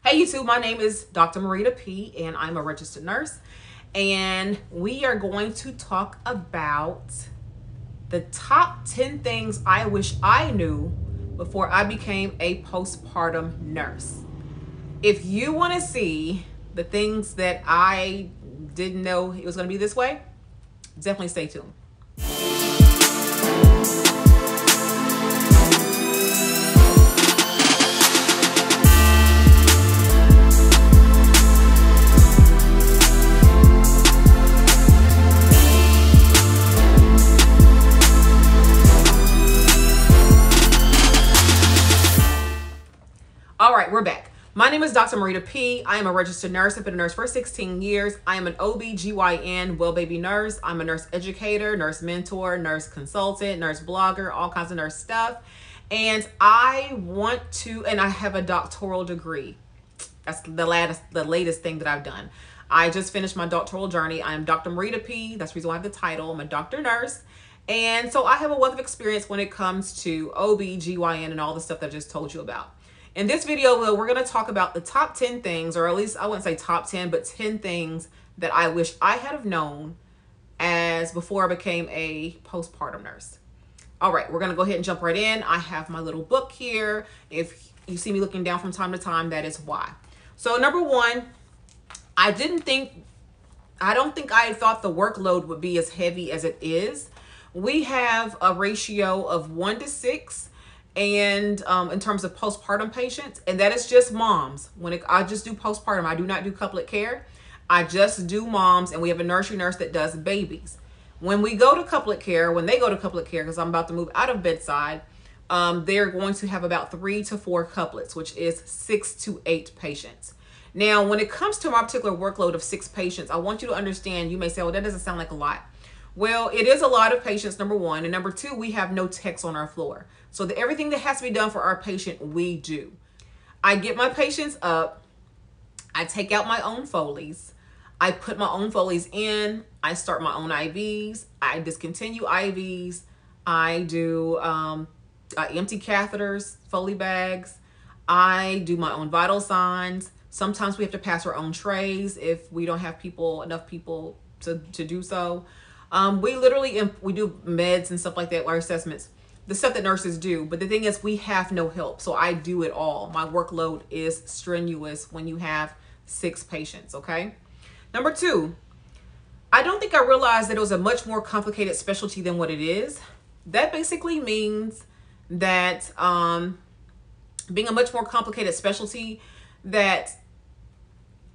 Hey YouTube, my name is Dr. Marida P and I'm a registered nurse, and we are going to talk about the top 10 things I wish I knew before I became a postpartum nurse. If you want to see the things that I didn't know it was going to be this way, definitely stay tuned. All right, we're back. My name is Dr. Marida P. I am a registered nurse. I've been a nurse for 16 years. I am an OB/GYN well baby nurse. I'm a nurse educator, nurse mentor, nurse consultant, nurse blogger, all kinds of nurse stuff. And I have a doctoral degree. That's the latest thing that I've done. I just finished my doctoral journey. I am Dr. Marida P. That's the reason why I have the title. I'm a doctor nurse. And so I have a wealth of experience when it comes to OB/GYN and all the stuff that I just told you about. In this video, we're going to talk about the top 10 things, or at least I wouldn't say top 10, but 10 things that I wish I had have known as before I became a postpartum nurse. All right, we're going to go ahead and jump right in. I have my little book here. If you see me looking down from time to time, that is why. So number one, I don't think I thought the workload would be as heavy as it is. We have a ratio of 1 to 6. And in terms of postpartum patients, and that is just moms. I just do postpartum, I do not do couplet care. I just do moms, and we have a nursery nurse that does babies. When they go to couplet care, because I'm about to move out of bedside, they're going to have about 3 to 4 couplets, which is 6 to 8 patients. Now, when it comes to my particular workload of 6 patients, I want you to understand, you may say, well, that doesn't sound like a lot. Well, it is a lot of patients, number one. And number two, we have no techs on our floor. So everything that has to be done for our patient, we do. I get my patients up. I take out my own Foleys. I put my own Foleys in. I start my own IVs. I discontinue IVs. I do empty catheters, Foley bags. I do my own vital signs. Sometimes we have to pass our own trays if we don't have enough people to do so. We do meds and stuff like that, our assessments, the stuff that nurses do. But the thing is, we have no help. So I do it all. My workload is strenuous when you have 6 patients. Okay. Number two, I don't think I realized that it was a much more complicated specialty than what it is. That basically means that being a much more complicated specialty, that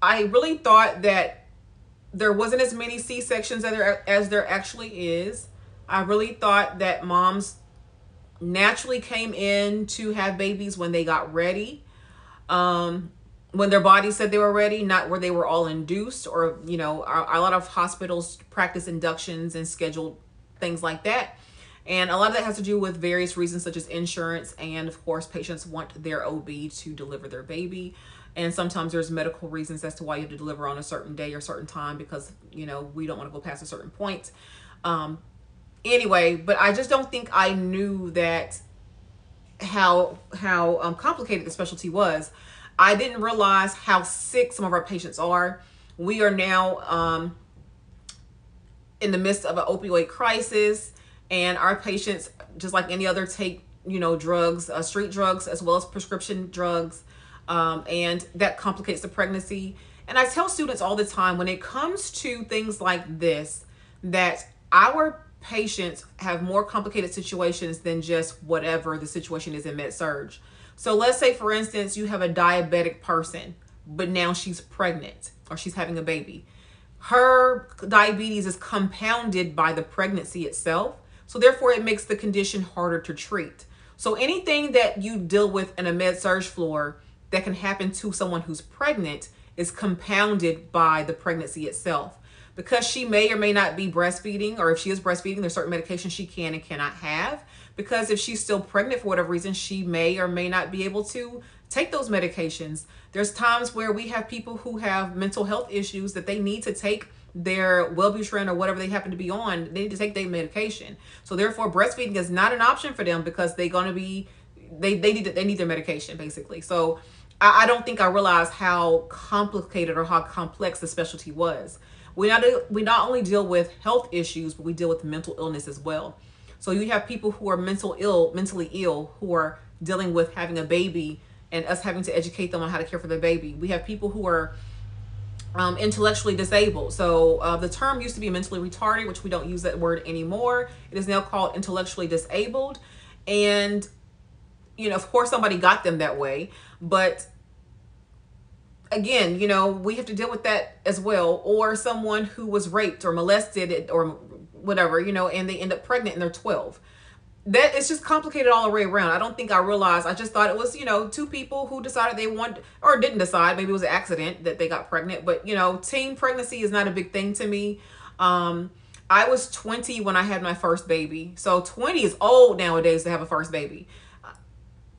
I really thought that there wasn't as many C-sections as there actually is. I really thought that moms naturally came in to have babies when they got ready, when their body said they were ready, not where they were all induced, or, a lot of hospitals practice inductions and schedule things like that. And a lot of that has to do with various reasons, such as insurance. And of course, patients want their OB to deliver their baby. And sometimes there's medical reasons as to why you have to deliver on a certain day or certain time, because, we don't want to go past a certain point. Anyway, but I just don't think I knew that how complicated the specialty was. I didn't realize how sick some of our patients are. We are now in the midst of an opioid crisis, and our patients, just like any other, take drugs, street drugs, as well as prescription drugs. And that complicates the pregnancy. And I tell students all the time, when it comes to things like this, that our patients have more complicated situations than just whatever the situation is in med-surg. So let's say, for instance, you have a diabetic person, but now she's pregnant or she's having a baby. Her diabetes is compounded by the pregnancy itself. So therefore, it makes the condition harder to treat. So anything that you deal with in a med-surg floor that can happen to someone who's pregnant is compounded by the pregnancy itself. Because she may or may not be breastfeeding, or if she is breastfeeding, there's certain medications she can and cannot have. Because if she's still pregnant for whatever reason, she may or may not be able to take those medications. There's times where we have people who have mental health issues that they need to take their Wellbutrin or whatever they happen to be on. They need to take their medication. So therefore, breastfeeding is not an option for them, because they're going to be, they need their medication, basically. So I don't think I realized how complicated or how complex the specialty was. We not only deal with health issues, but we deal with mental illness as well. So you have people who are mentally ill, who are dealing with having a baby and us having to educate them on how to care for their baby. We have people who are intellectually disabled. So the term used to be mentally retarded, which we don't use that word anymore. It is now called intellectually disabled. And, of course, somebody got them that way. But again, we have to deal with that as well. Or someone who was raped or molested or whatever, and they end up pregnant and they're 12. That it's just complicated all the way around. I don't think I realized. I just thought it was, two people who decided they wanted, or didn't decide. Maybe it was an accident that they got pregnant. But, teen pregnancy is not a big thing to me. I was 20 when I had my first baby. So 20 is old nowadays to have a first baby.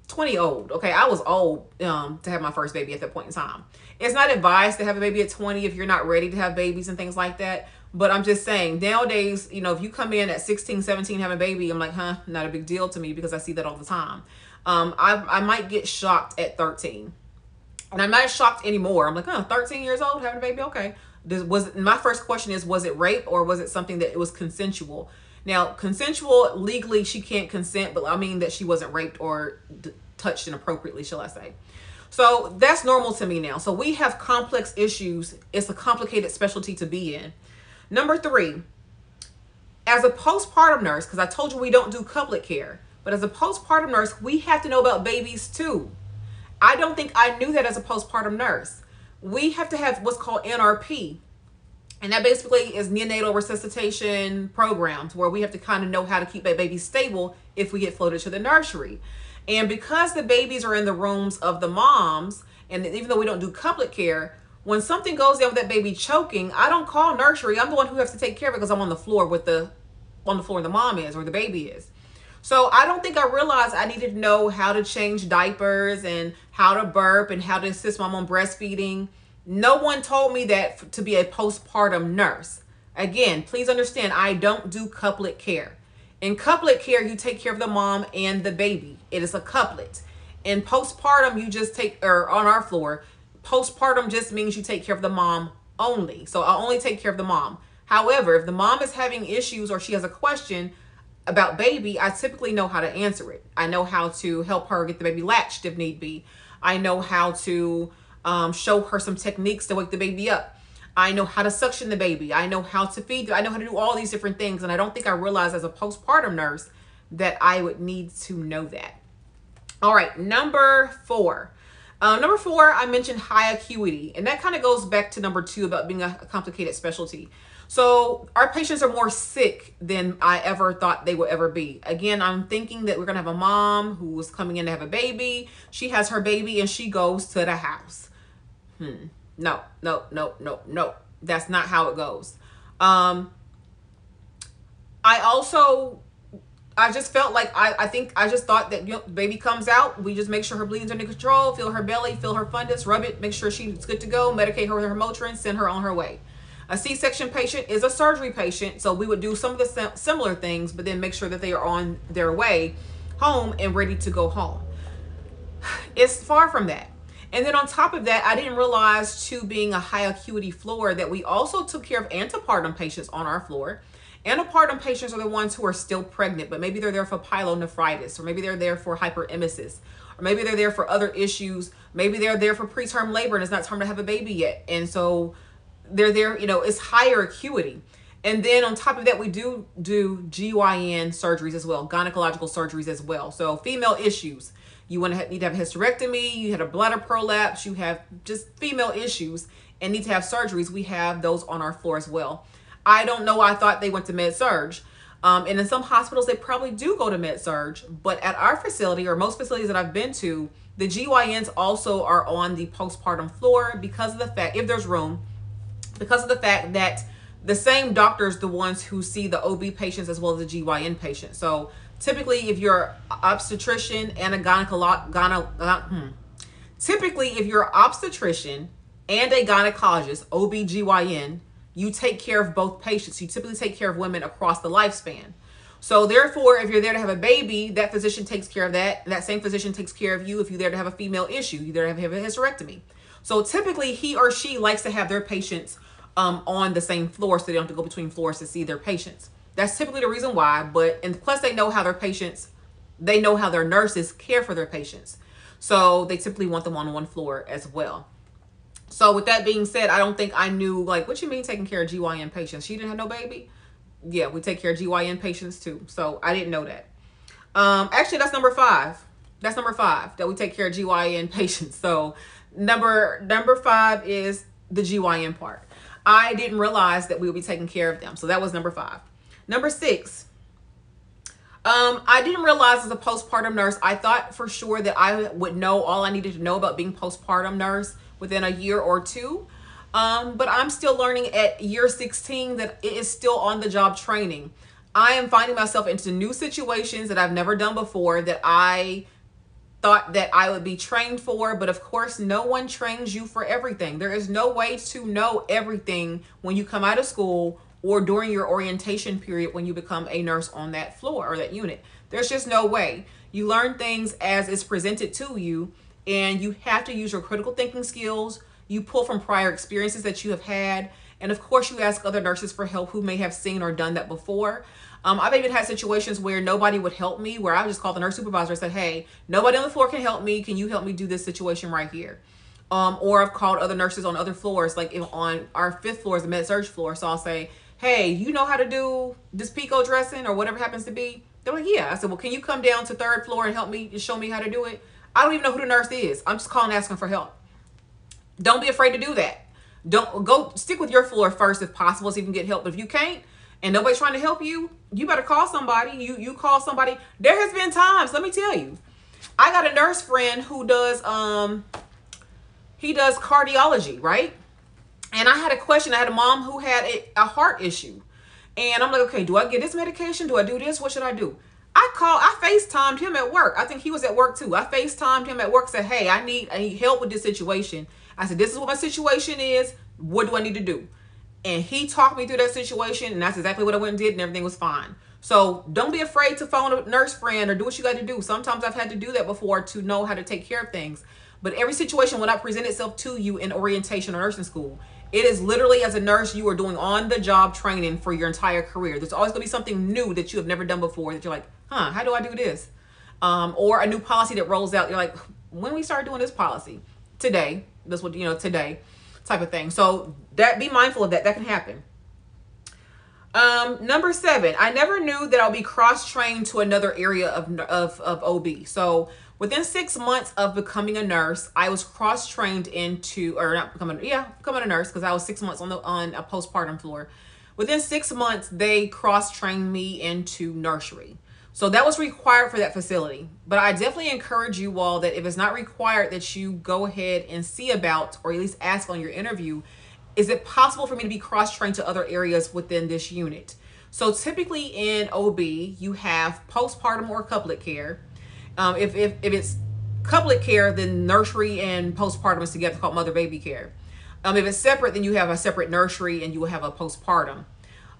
20 old. Okay, I was old to have my first baby at that point in time. It's not advised to have a baby at 20 if you're not ready to have babies and things like that. But I'm just saying, nowadays, if you come in at 16, 17, have a baby, I'm like, not a big deal to me because I see that all the time. I might get shocked at 13. And I'm not shocked anymore. I'm like, 13 years old, having a baby? Okay. My first question is, was it rape or was it something that it was consensual? Now, consensual, legally, she can't consent, but I mean that she wasn't raped or touched inappropriately, shall I say. So that's normal to me now. So we have complex issues. It's a complicated specialty to be in. Number 3, as a postpartum nurse, because I told you we don't do couplet care, but as a postpartum nurse, we have to know about babies too. I don't think I knew that as a postpartum nurse. We have to have what's called NRP. And that basically is neonatal resuscitation programs where we have to kind of know how to keep a baby stable if we get floated to the nursery. And because the babies are in the rooms of the moms, and even though we don't do couplet care, when something goes down with that baby choking, I don't call nursery. I'm the one who has to take care of it because I'm on the floor where the mom is or the baby is. So I don't think I realized I needed to know how to change diapers and how to burp and how to assist mom on breastfeeding. No one told me that to be a postpartum nurse. Again, please understand, I don't do couplet care. In couplet care, you take care of the mom and the baby. It is a couplet. In postpartum, you just or on our floor, postpartum just means you take care of the mom only. So I only take care of the mom. However, if the mom is having issues or she has a question about baby, I typically know how to answer it. I know how to help her get the baby latched if need be. I know how to show her some techniques to wake the baby up. I know how to suction the baby. I know how to feed. I know how to do all these different things. And I don't think I realized as a postpartum nurse that I would need to know that. All right, number 4. Number 4, I mentioned high acuity, and that kind of goes back to number 2 about being a complicated specialty. So our patients are more sick than I ever thought they would ever be. Again, I'm thinking that we're going to have a mom who is coming in to have a baby. She has her baby and she goes to the house. No. That's not how it goes. I just felt like I just thought that baby comes out, we just make sure her bleeding's under control, feel her belly, feel her fundus, rub it, make sure she's good to go, medicate her with her Motrin, send her on her way. A C-section patient is a surgery patient, so we would do some of the similar things, but then make sure that they are on their way home and ready to go home. It's far from that. And then on top of that, I didn't realize, too, being a high acuity floor, that we also took care of antepartum patients on our floor. Antepartum patients are the ones who are still pregnant, but maybe they're there for pyelonephritis, or maybe they're there for hyperemesis, or maybe they're there for other issues. Maybe they're there for preterm labor and it's not time to have a baby yet. And so they're there, it's higher acuity. And then on top of that, we do GYN surgeries as well, gynecological surgeries as well. So female issues, you need to have a hysterectomy, you had a bladder prolapse, you have just female issues and need to have surgeries. We have those on our floor as well. I don't know. I thought they went to med-surg. And in some hospitals, they probably do go to med-surg. But at our facility, or most facilities that I've been to, the GYNs also are on the postpartum floor because of the fact, if there's room, because of the fact that the same doctors, the ones who see the OB patients as well as the GYN patients. So typically, if you're obstetrician and a typically, if you're obstetrician and a gynecologist, OB/GYN, you take care of both patients. You typically take care of women across the lifespan. So therefore, if you're there to have a baby, that physician takes care of that. That same physician takes care of you if you're there to have a female issue. You're there to have a hysterectomy. So typically, he or she likes to have their patients on the same floor, so they don't have to go between floors to see their patients. That's typically the reason why. And plus, they know how their nurses care for their patients. So they typically want them on one floor as well. So with that being said, I don't think I knew, like, what you mean taking care of GYN patients? She didn't have no baby? Yeah, we take care of GYN patients too. So I didn't know that. Actually, that's number 5. That's number 5, that we take care of GYN patients. So number 5 is the GYN part. I didn't realize that we would be taking care of them. So that was number 5. Number 6. I didn't realize as a postpartum nurse, I thought for sure that I would know all I needed to know about being postpartum nurse within a year or two. But I'm still learning at year 16 that it is still on the job training. I am finding myself into new situations that I've never done before that I thought that I would be trained for. But of course, no one trains you for everything. There is no way to know everything when you come out of school or during your orientation period when you become a nurse on that floor or that unit. There's just no way. You learn things as it's presented to you, and you have to use your critical thinking skills. You pull from prior experiences that you have had. And of course, you ask other nurses for help who may have seen or done that before. I've even had situations where nobody would help me, where I would just call the nurse supervisor and said, hey, nobody on the floor can help me. Can you help me do this situation right here? Or I've called other nurses on other floors, like on our 5th floor is the med-surg floor. So I'll say, hey, you know how to do this pico dressing or whatever happens to be? They're like, yeah. I said, well, can you come down to 3rd floor and help me and show me how to do it? I don't even know who the nurse is. I'm just calling asking for help. Don't be afraid to do that. Don't go stick with your floor first if possible, so you can get help. But if you can't and nobody's trying to help you, you better call somebody. You call somebody. There has been times, let me tell you, I got a nurse friend who does he does cardiology, right? And I had a question. I had a mom who had a heart issue. And I'm like, okay, do I get this medication? Do I do this? What should I do? I FaceTimed him at work. I think he was at work too. I FaceTimed him at work, said, hey, I need help with this situation. I said, this is what my situation is. What do I need to do? And he talked me through that situation, and that's exactly what I went and did, and everything was fine. So don't be afraid to phone a nurse friend or do what you got to do. Sometimes I've had to do that before to know how to take care of things. But every situation will not present itself to you in orientation or nursing school. It is literally, as a nurse, you are doing on-the-job training for your entire career. There's always going to be something new that you have never done before that you're like, how do I do this? Or a new policy that rolls out. You're like, when we start doing this policy? Today. That's what, today type of thing. So be mindful of that. That can happen. Number 7, I never knew that I'll be cross-trained to another area of OB. So within 6 months of becoming a nurse, I was cross-trained into, or not becoming a nurse, because I was 6 months on a postpartum floor. Within 6 months, they cross-trained me into nursery. So that was required for that facility. But I definitely encourage you all that if it's not required, that you go ahead and see about, or at least ask on your interview, is it possible for me to be cross-trained to other areas within this unit? So typically in OB, you have postpartum or couplet care. If it's couplet care, then nursery and postpartum is together, called mother-baby care. If it's separate, then you have a separate nursery and you will have a postpartum.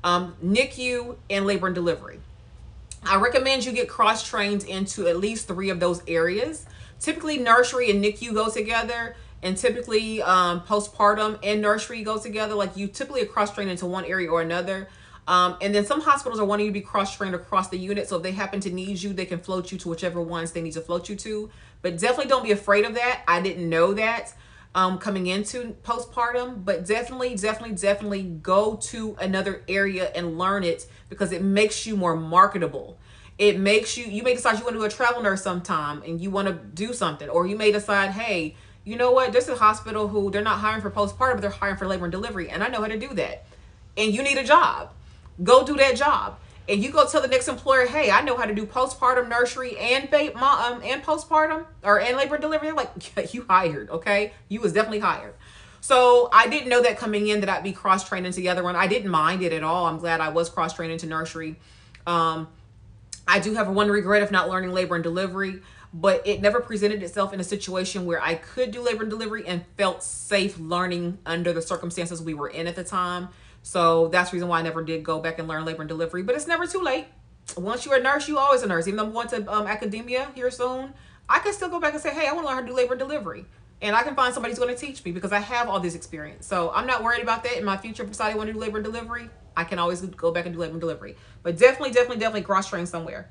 NICU and labor and delivery. I recommend you get cross-trained into at least 3 of those areas. Typically, nursery and NICU go together, and typically postpartum and nursery go together. Like, you typically are cross-trained into one area or another. And then some hospitals are wanting you to be cross-trained across the unit. So if they happen to need you, they can float you to whichever ones they need to float you to. But definitely don't be afraid of that. I didn't know that coming into postpartum, but definitely go to another area and learn it, because it makes you more marketable. It makes you may decide you want to do a travel nurse sometime and you want to do something, or you may decide, hey, you know what, there's a hospital who they're not hiring for postpartum, but they're hiring for labor and delivery, and I know how to do that. And you need a job. Go do that job. And you go tell the next employer, hey, I know how to do postpartum, nursery, and postpartum, and labor and delivery. They're like, yeah, you hired, okay? You was definitely hired. So I didn't know that coming in that I'd be cross-trained into the other one. I didn't mind it at all. I'm glad I was cross-trained into nursery. I do have one regret of not learning labor and delivery, but it never presented itself in a situation where I could do labor and delivery and felt safe learning under the circumstances we were in at the time. So that's the reason why I never did go back and learn labor and delivery, but it's never too late. once you're a nurse, you always a nurse. Even though I'm going to academia here soon, I can still go back and say, hey, I want to learn how to do labor and delivery. And I can find somebody who's going to teach me because I have all this experience. So I'm not worried about that in my future. If I decide I want to do labor and delivery, I can always go back and do labor and delivery. But definitely cross train somewhere.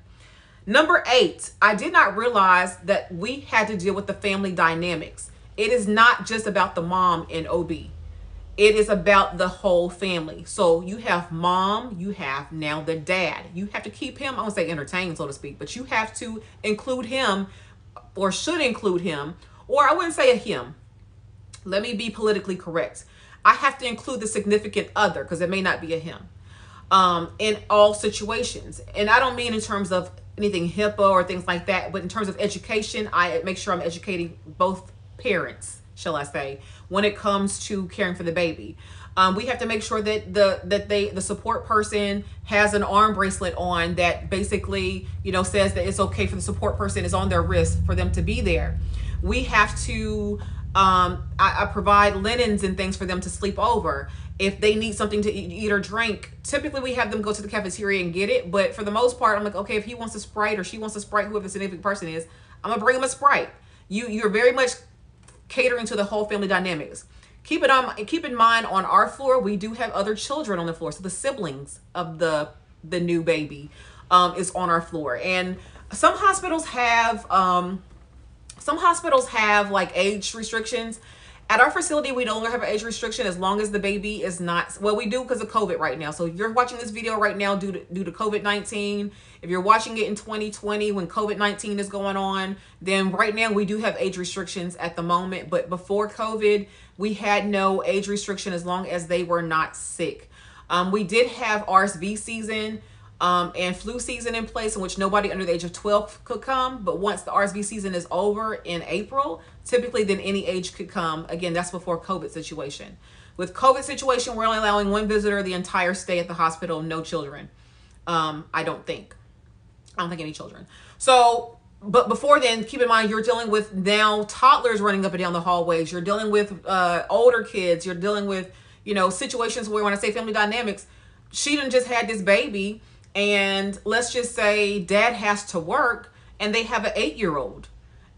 Number 8, I did not realize that we had to deal with the family dynamics. It is not just about the mom in OB. It is about the whole family. So you have mom, you have now the dad. You have to keep him, I won't say entertained, so to speak, but you have to include him, or should include him, or I wouldn't say a him. Let me be politically correct. I have to include the significant other, because it may not be a him, in all situations. And I don't mean in terms of anything HIPAA or things like that, but in terms of education, I make sure I'm educating both parents, shall I say, when it comes to caring for the baby. We have to make sure that the support person has an arm bracelet on that basically, says that it's okay for the support person, is on their wrist for them to be there. We have to, I provide linens and things for them to sleep over. If they need something to eat or drink, typically we have them go to the cafeteria and get it. But for the most part, I'm like, okay, if he wants a Sprite or she wants a Sprite, whoever the significant person is, I'm gonna bring him a Sprite. You're very much catering to the whole family dynamics. Keep in mind, on our floor, we do have other children on the floor. So the siblings of the new baby is on our floor. And some hospitals have like age restrictions. At our facility, we no longer have an age restriction as long as the baby is not, well, we do because of COVID right now. So if you're watching this video right now due to COVID-19, if you're watching it in 2020 when COVID-19 is going on, then right now we do have age restrictions at the moment. But before COVID, we had no age restriction as long as they were not sick. We did have RSV season and flu season in place, in which nobody under the age of 12 could come. But once the RSV season is over in April, typically then any age could come. Again, that's before COVID situation. With COVID situation, we're only allowing one visitor the entire stay at the hospital, no children. I don't think any children. So, but before then, keep in mind, you're dealing with now toddlers running up and down the hallways. You're dealing with older kids. You're dealing with, situations where, when I say family dynamics, she done just had this baby, and let's just say dad has to work and they have an 8-year-old,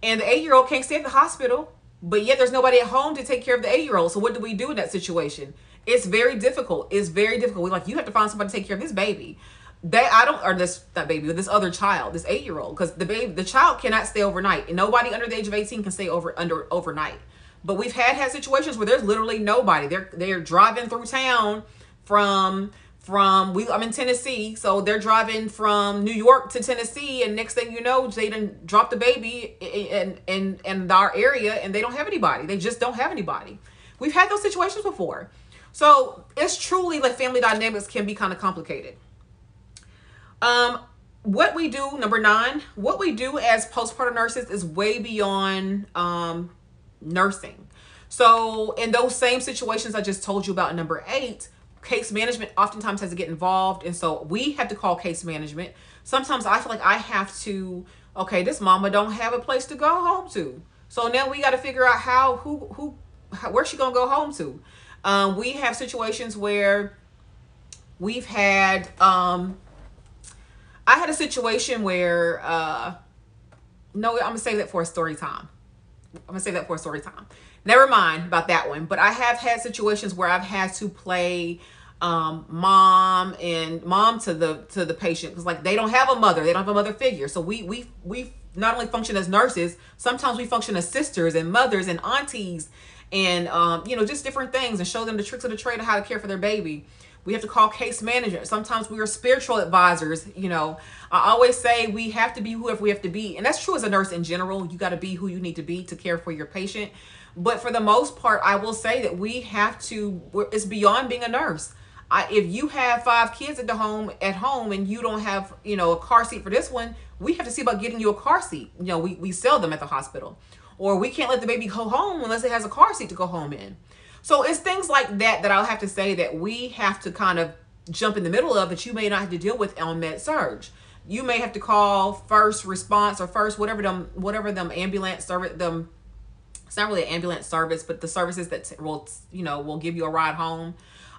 and the 8-year-old can't stay at the hospital, but yet there's nobody at home to take care of the 8-year-old. So what do we do in that situation? It's very difficult. It's very difficult. We're like, you have to find somebody to take care of this baby. This other child, this 8-year-old, because the child cannot stay overnight, and nobody under the age of 18 can stay overnight. But we've had situations where there's literally nobody. They're driving through town I'm in Tennessee, so they're driving from New York to Tennessee, and next thing you know, they done dropped the baby in our area, and they don't have anybody. They just don't have anybody. We've had those situations before. So it's truly like family dynamics can be kind of complicated. What we do, number 9, what we do as postpartum nurses is way beyond nursing. So in those same situations I just told you about in number 8, case management oftentimes has to get involved. And so we have to call case management. Sometimes I feel like I have to, okay, this mama don't have a place to go home to. So now we got to figure out where's she going to go home to? We have situations where we've had, I had a situation where, no, I'm going to save that for a story time. Never mind about that one. But I have had situations where I've had to play mom to the patient, because like they don't have a mother, they don't have a mother figure. So we not only function as nurses, sometimes we function as sisters and mothers and aunties, and just different things, and show them the tricks of the trade of how to care for their baby. We have to call case management. Sometimes we are spiritual advisors. I always say we have to be whoever we have to be. And that's true as a nurse in general. You got to be who you need to be to care for your patient. But for the most part, I will say that we have to, it's beyond being a nurse. If you have 5 kids at home and you don't have, a car seat for this one, we have to see about getting you a car seat. We sell them at the hospital. Or we can't let the baby go home unless it has a car seat to go home in. So it's things like that I'll have to say that we have to kind of jump in the middle of, that you may not have to deal with on med surge. You may have to call first response or first whatever them ambulance service, it's not really an ambulance service, but the services that will give you a ride home.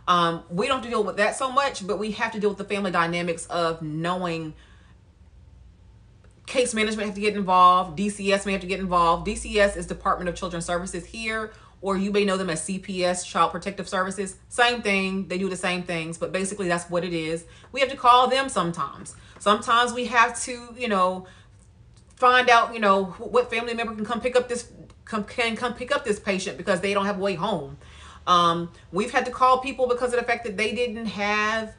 We don't have to deal with that so much, but we have to deal with the family dynamics of knowing case management have to get involved. DCS may have to get involved. DCS is Department of Children's Services here, or you may know them as CPS, Child Protective Services. Same thing. They do the same things, but basically that's what it is. We have to call them sometimes. Sometimes we have to, you know, find out, you know, what family member can come pick up this patient because they don't have a way home. We've had to call people because of the fact that they didn't have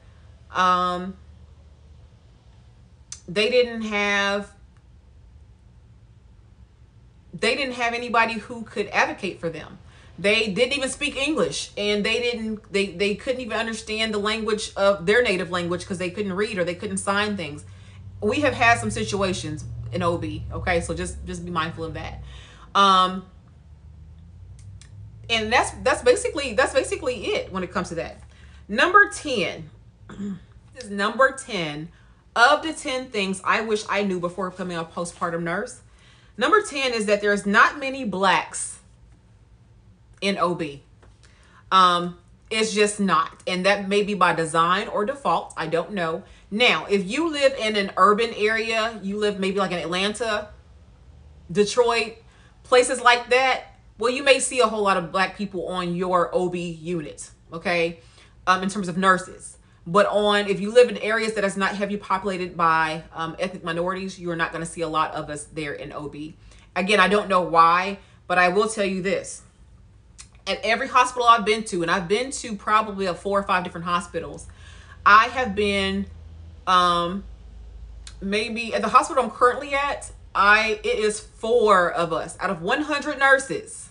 anybody who could advocate for them. They didn't even speak English, and they couldn't even understand the language of their native language because they couldn't read or they couldn't sign things. We have had some situations in OB, okay? So just be mindful of that. And that's basically it when it comes to that. Number 10 is number 10 of the 10 things I wish I knew before becoming a postpartum nurse. Number 10 is that there's not many blacks in OB. It's just not. And that may be by design or default. I don't know. Now, if you live in an urban area, you live maybe like in Atlanta, Detroit, places like that, well, you may see a whole lot of black people on your OB unit, okay, in terms of nurses. But if you live in areas that is not heavily populated by ethnic minorities, you're not going to see a lot of us there in OB. Again, I don't know why, but I will tell you this. At every hospital I've been to, and I've been to probably 4 or 5 different hospitals, I have been maybe at the hospital I'm currently at, it is 4 of us out of 100 nurses,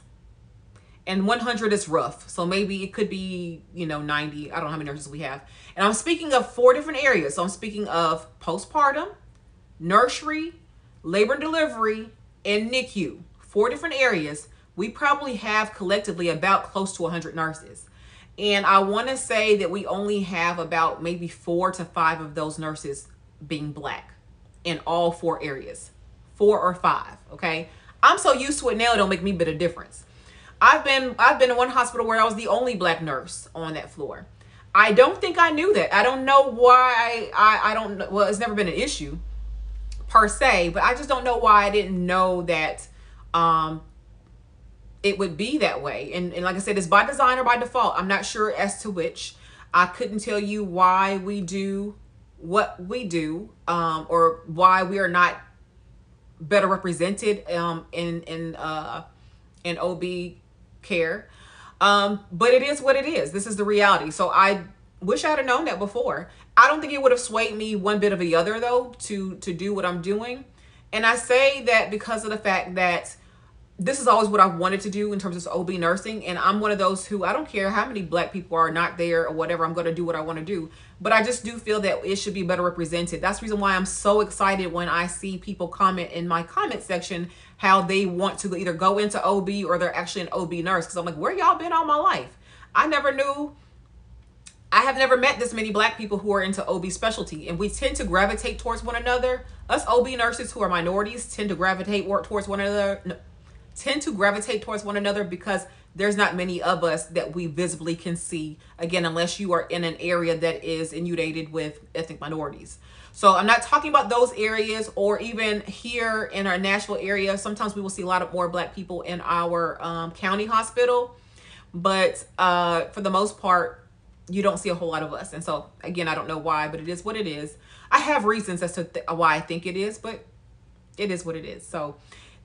and 100 is rough. So maybe it could be, you know, 90. I don't know how many nurses we have. And I'm speaking of 4 different areas. So I'm speaking of postpartum, nursery, labor and delivery, and NICU. 4 different areas. We probably have collectively about close to 100 nurses. And I want to say that we only have about maybe 4 to 5 of those nurses being black in all 4 areas. 4 or 5, okay? I'm so used to it now, it don't make me a bit of difference. I've been in one hospital where I was the only black nurse on that floor. I don't think I knew that. I don't know why. I don't know. Well, it's never been an issue per se, but I just don't know why I didn't know that it would be that way. And like I said, it's by design or by default. I'm not sure as to which. I couldn't tell you why we do what we do, or why we are not better represented in OB care. But it is what it is. This is the reality. So I wish I had known that before. I don't think it would have swayed me one bit or the other, though, to do what I'm doing. And I say that because of the fact that this is always what I've wanted to do in terms of OB nursing. And I'm one of those who, I don't care how many black people are not there or whatever, I'm going to do what I want to do. But I just do feel that it should be better represented. That's the reason why I'm so excited when I see people comment in my comment section how they want to either go into OB or they're actually an OB nurse. Because I'm like, where y'all been all my life? I have never met this many black people who are into OB specialty, and we tend to gravitate towards one another. Us OB nurses who are minorities tend to gravitate towards one another because there's not many of us that we visibly can see, again, unless you are in an area that is inundated with ethnic minorities. So I'm not talking about those areas, or even here in our Nashville area. Sometimes we will see a lot of more black people in our county hospital, but for the most part, you don't see a whole lot of us. And so again, I don't know why, but it is what it is. I have reasons as to why I think it is, but it is what it is. So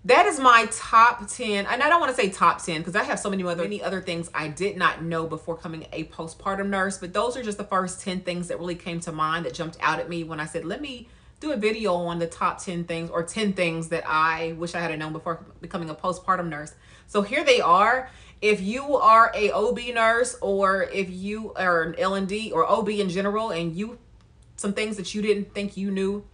that is my top 10. And I don't want to say top 10 because I have so many other things I did not know before becoming a postpartum nurse. But those are just the first 10 things that really came to mind, that jumped out at me when I said, let me do a video on the top 10 things, or 10 things that I wish I had known before becoming a postpartum nurse. So here they are. If you are a OB nurse, or if you are an L&D or OB in general, and some things that you didn't think you knew,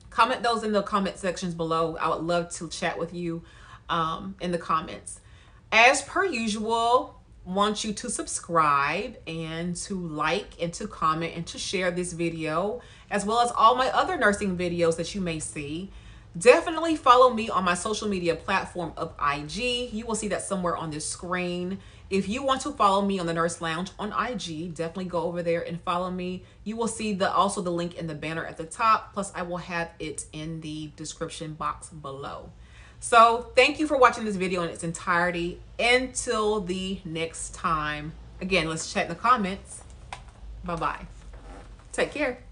comment those in the comment sections below. I would love to chat with you in the comments. As per usual, want you to subscribe and to like and to comment and to share this video, as well as all my other nursing videos that you may see. Definitely follow me on my social media platform of IG. You will see that somewhere on this screen. If you want to follow me on the Nurse Lounge on IG, definitely go over there and follow me. You will see also the link in the banner at the top. Plus, I will have it in the description box below. So thank you for watching this video in its entirety. Until the next time. Again, let's chat in the comments. Bye-bye. Take care.